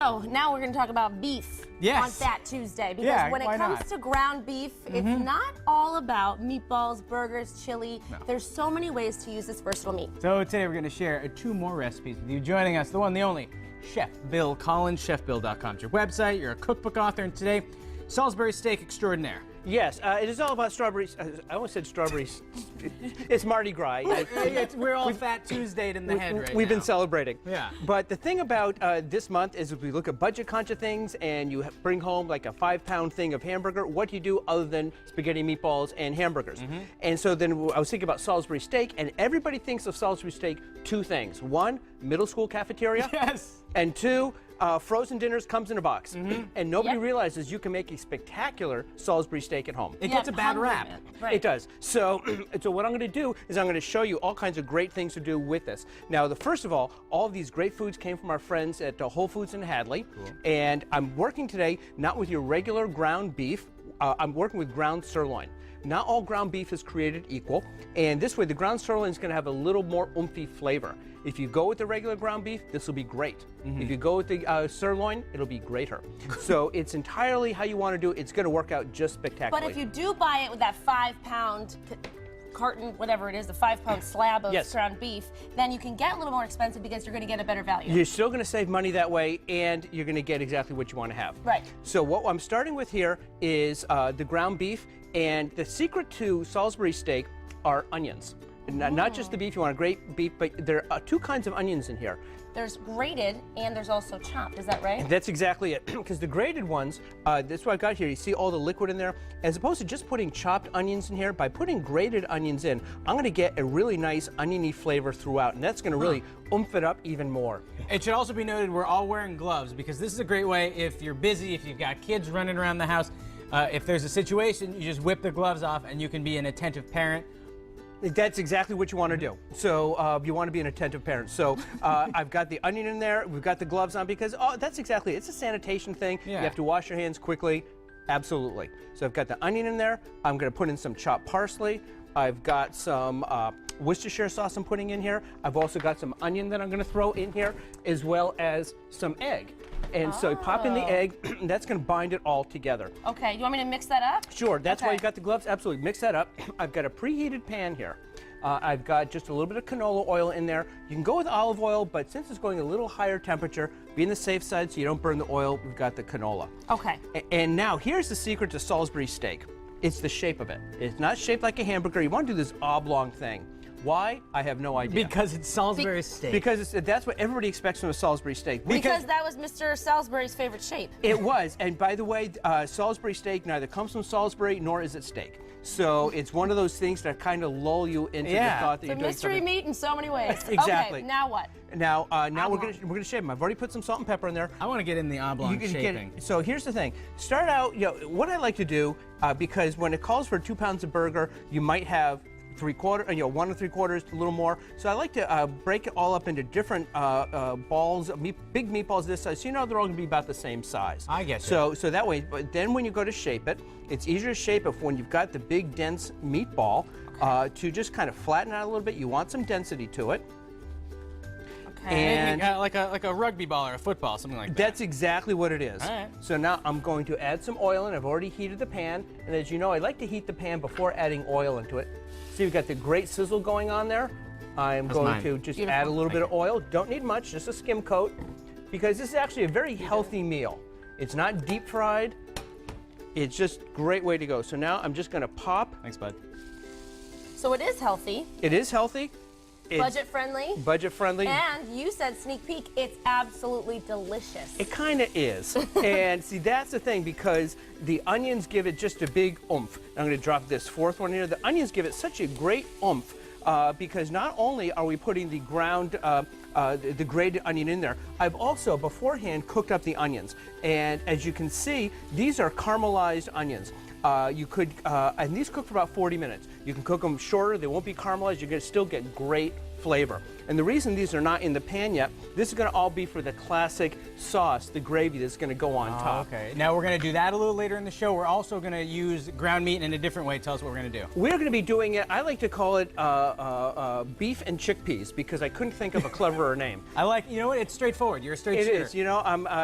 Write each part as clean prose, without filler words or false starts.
So now we're going to talk about beef on Fat Tuesday, because when it comes to ground beef, it's not all about meatballs, burgers, chili. No. There's so many ways to use this versatile meat. So today we're going to share 2 more recipes with you. Joining us, the one, the only, Chef Bill Collins. ChefBill.com is your website. You're a cookbook author, and today, Salisbury steak extraordinaire. Yes, it is all about strawberries. I almost said strawberries. It's Mardi Gras. We're all Fat Tuesday'd in the head right now. We've been celebrating. Yeah. But the thing about this month is if we look at budget-conscious things and you bring home like a 5-pound thing of hamburger, what do you do other than spaghetti, meatballs, and hamburgers? And so then I was thinking about Salisbury steak, and everybody thinks of Salisbury steak 2 things. 1, middle school cafeteria. Yes. And 2, frozen dinners comes in a box. And nobody realizes you can make a spectacular Salisbury steak at home. It gets a bad rap. Right. It does. So what I'm going to do is I'm going to show you all kinds of great things to do with this. Now, first of all of these great foods came from our friends at Whole Foods in Hadley. Cool. And I'm working today not with your regular ground beef. I'm working with ground sirloin. Not all ground beef is created equal, and this way the ground sirloin is going to have a little more oomphy flavor. If you go with the regular ground beef, this will be great. If you go with the sirloin, it'll be greater. So it's entirely how you want to do it. It's going to work out just spectacularly. But if you do buy it with that 5-pound carton, whatever it is, the 5-pound slab of ground beef, then you can get a little more expensive because you're going to get a better value. You're still going to save money that way, and you're going to get exactly what you want to have. Right. So what I'm starting with here is the ground beef, and the secret to Salisbury steak are onions. Not just the beef, you want a great beef, but there are 2 kinds of onions in here. There's grated and there's also chopped, is that right? That's exactly it, because the grated ones, that's what I've got here. You see all the liquid in there? As opposed to just putting chopped onions in here, by putting grated onions in, I'm going to get a really nice oniony flavor throughout, and that's going to really oomph it up even more. It should also be noted we're all wearing gloves, because this is a great way if you're busy, if you've got kids running around the house. If there's a situation, you just whip the gloves off and you can be an attentive parent. That's exactly what you want to do. So you want to be an attentive parent. So I've got the onion in there. We've got the gloves on because that's exactly it. It's a sanitation thing. Yeah. You have to wash your hands quickly. Absolutely. So I've got the onion in there. I'm going to put in some chopped parsley. I've got some Worcestershire sauce I'm putting in here. I've also got some onion that I'm going to throw in here, as well as some egg. And so you pop in the egg, and that's going to bind it all together. Okay, you want me to mix that up? Sure, that's why you got the gloves. Absolutely, mix that up. I've got a preheated pan here. I've got just a little bit of canola oil in there. You can go with olive oil, but since it's going a little higher temperature, be on the safe side so you don't burn the oil, we've got the canola. Okay. And now, here's the secret to Salisbury steak. It's the shape of it. It's not shaped like a hamburger. You want to do this oblong thing. Why? I have no idea. Because it's Salisbury steak. Because that's what everybody expects from a Salisbury steak. Because that was Mr. Salisbury's favorite shape. It was. And by the way, Salisbury steak neither comes from Salisbury nor is it steak. So it's one of those things that kind of lull you into the thought that you're doing mystery meat in so many ways. Exactly. Okay, now what? Now we're gonna shape them. I've already put some salt and pepper in there. I want to get in the oblong shaping. So here's the thing. Start out. What I like to do because when it calls for 2 pounds of burger, you might have 1 3/4, a little more. So I like to break it all up into different balls, big meatballs this size, so you know they're all going to be about the same size. I get you. So that way, but then when you go to shape it, it's easier to shape it when you've got the big, dense meatball to just kind of flatten out a little bit. You want some density to it. And like a rugby ball or a football, something like that. That's exactly what it is. All right. So now I'm going to add some oil in. I've already heated the pan. And as you know, I like to heat the pan before adding oil into it. See, we've got the great sizzle going on there. I'm going to just add a little bit of oil. Don't need much, just a skim coat. Because this is actually a very healthy meal. It's not deep fried. It's just a great way to go. So now I'm just going to pop. Thanks, bud. So it is healthy. It is healthy. Budget friendly. Budget friendly. And you said sneak peek, it's absolutely delicious. It kind of is. And see, that's the thing, because the onions give it just a big oomph. I'm going to drop this 4th one here. The onions give it such a great oomph because not only are we putting the ground, the grated onion in there, I've also beforehand cooked up the onions. And as you can see, these are caramelized onions. And these cook for about 40 minutes. You can cook them shorter, they won't be caramelized, you're going to still get great flavor. And the reason these are not in the pan yet, this is going to all be for the classic sauce, the gravy that's going to go on top. Okay. Now we're going to do that a little later in the show. We're also going to use ground meat in a different way. Tell us what we're going to do. We're going to be doing it, I like to call it beef and chickpeas because I couldn't think of a cleverer name. I like, you know what, it's straightforward. You're a straight shooter. It is, you know,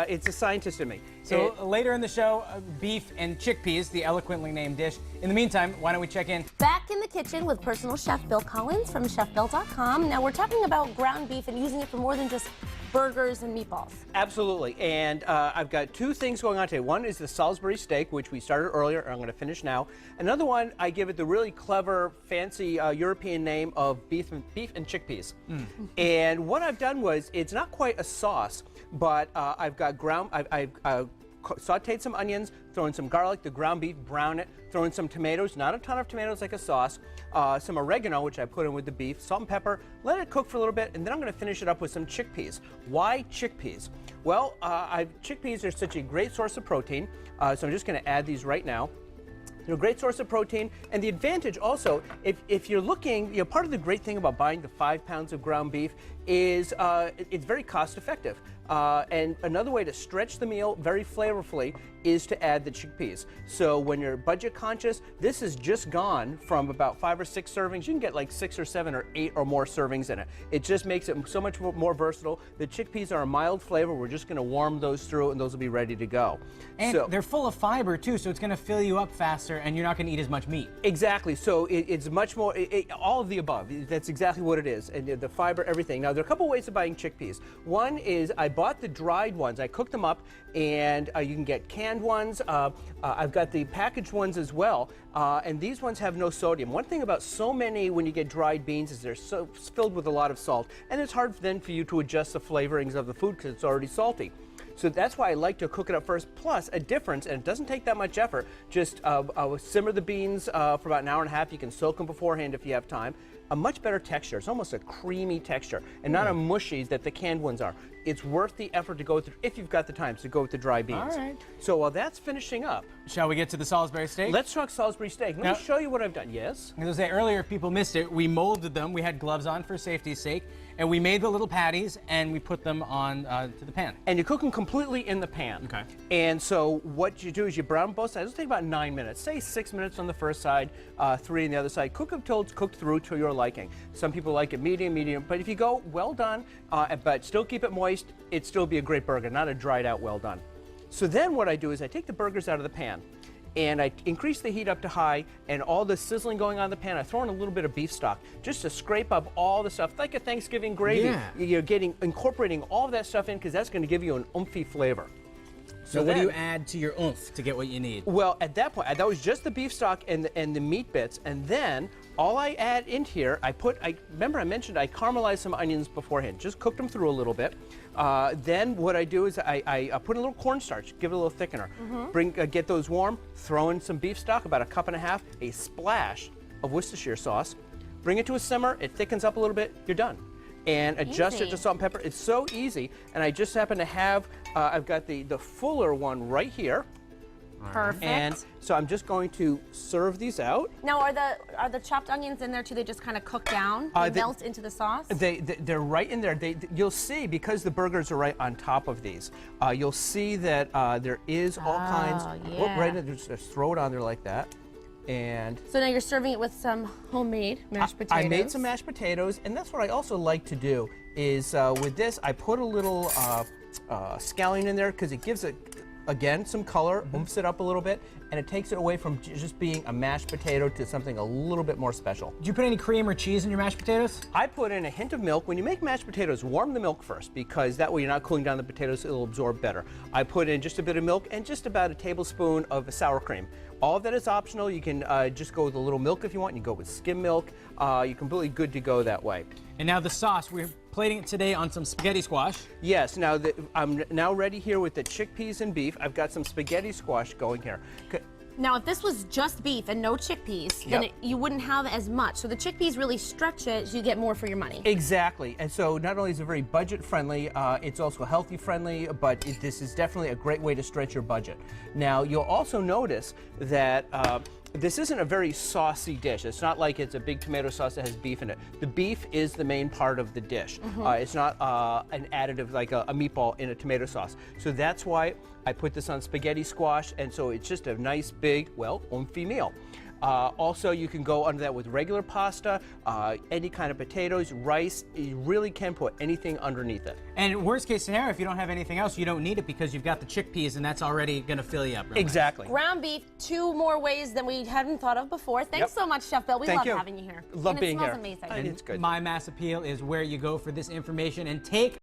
it's a scientist in me. So later in the show, beef and chickpeas, the eloquently named dish. In the meantime, why don't we check in? Back in the kitchen with personal chef Bill Collins from chefbill.com. Now we're talking about ground beef and using it for more than just burgers and meatballs. Absolutely, and I've got two things going on today. One is the Salisbury steak, which we started earlier, and I'm going to finish now. Another one, I give it the really clever, fancy European name of beef and chickpeas. And what I've done was, it's not quite a sauce, but I've got I've sauteed some onions, throw in some garlic, the ground beef, brown it, throw in some tomatoes, not a ton of tomatoes like a sauce, some oregano, which I put in with the beef, salt and pepper, let it cook for a little bit, and then I'm going to finish it up with some chickpeas. Why chickpeas? Well, chickpeas are such a great source of protein, so I'm just going to add these right now. They're a great source of protein, and the advantage also, if you're looking, you know, part of the great thing about buying the 5 pounds of ground beef is it's very cost effective. And another way to stretch the meal very flavorfully is to add the chickpeas. So when you're budget conscious, this has just gone from about 5 or 6 servings. You can get like 6 or 7 or 8 or more servings in it. It just makes it so much more versatile. The chickpeas are a mild flavor. We're just going to warm those through, and those will be ready to go. And they're full of fiber too, so it's going to fill you up faster, and you're not going to eat as much meat. Exactly. So it's much more, all of the above. That's exactly what it is. And the fiber, everything. Now, there are a couple ways of buying chickpeas. One is I bought the dried ones. I cooked them up, and you can get canned ones. I've got the packaged ones as well, and these ones have no sodium. One thing about so many when you get dried beans is they're so filled with a lot of salt, and it's hard then for you to adjust the flavorings of the food because it's already salty. So that's why I like to cook it up first. Plus, a difference, and it doesn't take that much effort, just simmer the beans for about an hour and a half. You can soak them beforehand if you have time. A much better texture. It's almost a creamy texture, and not a mushy that the canned ones are. It's worth the effort to go through, if you've got the time, to go with the dry beans. All right. So while that's finishing up, shall we get to the Salisbury steak? Let's talk Salisbury steak. Let me show you what I've done. Yes? As I say earlier, if people missed it, we molded them. We had gloves on for safety's sake, and we made the little patties, and we put them on to the pan. And you cook them completely in the pan. Okay. And so what you do is you brown both sides. It'll take about 9 minutes. Say 6 minutes on the first side, 3 on the other side. Cook them till it's cooked through to your liking. Some people like it medium, but if you go well done, but still keep it moist, it'd still be a great burger, not a dried out well done. So then what I do is I take the burgers out of the pan, and I increase the heat up to high, and all the sizzling going on in the pan, I throw in a little bit of beef stock just to scrape up all the stuff, like a Thanksgiving gravy. Yeah. You're incorporating all of that stuff in because that's going to give you an oomphy flavor. So what do you add to your oomph to get what you need? Well, at that point, that was just the beef stock and the meat bits, and then all I add in here, remember I mentioned I caramelized some onions beforehand, just cooked them through a little bit. Then what I do is I put in a little cornstarch, give it a little thickener, get those warm, throw in some beef stock, about 1.5 cups, a splash of Worcestershire sauce, bring it to a simmer, it thickens up a little bit, you're done. And adjust it to salt and pepper. It's so easy, and I just happen to have, I've got the fuller one right here. Perfect. And so I'm just going to serve these out. Now, are the chopped onions in there too? They just kind of cook down, they melt into the sauce? They're right in there. You'll see, because the burgers are right on top of these, you'll see that there is all kinds. Yeah. Right in there, just throw it on there like that. And so now you're serving it with some homemade mashed potatoes. I made some mashed potatoes, and that's what I also like to do is with this, I put a little scallion in there because it gives it, again, some color, oomphs it up a little bit, and it takes it away from just being a mashed potato to something a little bit more special. Did you put any cream or cheese in your mashed potatoes? I put in a hint of milk. When you make mashed potatoes, warm the milk first, because that way you're not cooling down the potatoes, it'll absorb better. I put in just a bit of milk and just about a tablespoon of sour cream. All of that is optional. You can just go with a little milk if you want. You can go with skim milk. You're completely good to go that way. And now the sauce, we're plating it today on some spaghetti squash. Yes, now I'm now ready here with the chickpeas and beef. I've got some spaghetti squash going here. Now, if this was just beef and no chickpeas, then you wouldn't have as much. So the chickpeas really stretch it so you get more for your money. Exactly. And so not only is it very budget friendly, it's also healthy friendly, but this is definitely a great way to stretch your budget. Now, you'll also notice that this isn't a very saucy dish. It's not like it's a big tomato sauce that has beef in it. The beef is the main part of the dish. It's not an additive like a meatball in a tomato sauce. So that's why I put this on spaghetti squash, and so it's just a nice big, well, oomphy meal. Also, you can go under that with regular pasta, any kind of potatoes, rice. You really can put anything underneath it. And worst case scenario, if you don't have anything else, you don't need it because you've got the chickpeas, and that's already going to fill you up. Exactly. Ground beef, 2 more ways than we hadn't thought of before. Thanks so much, Chef Bill. We love having you here. Love being here. It smells amazing. And it's good. My Mass Appeal is where you go for this information, and take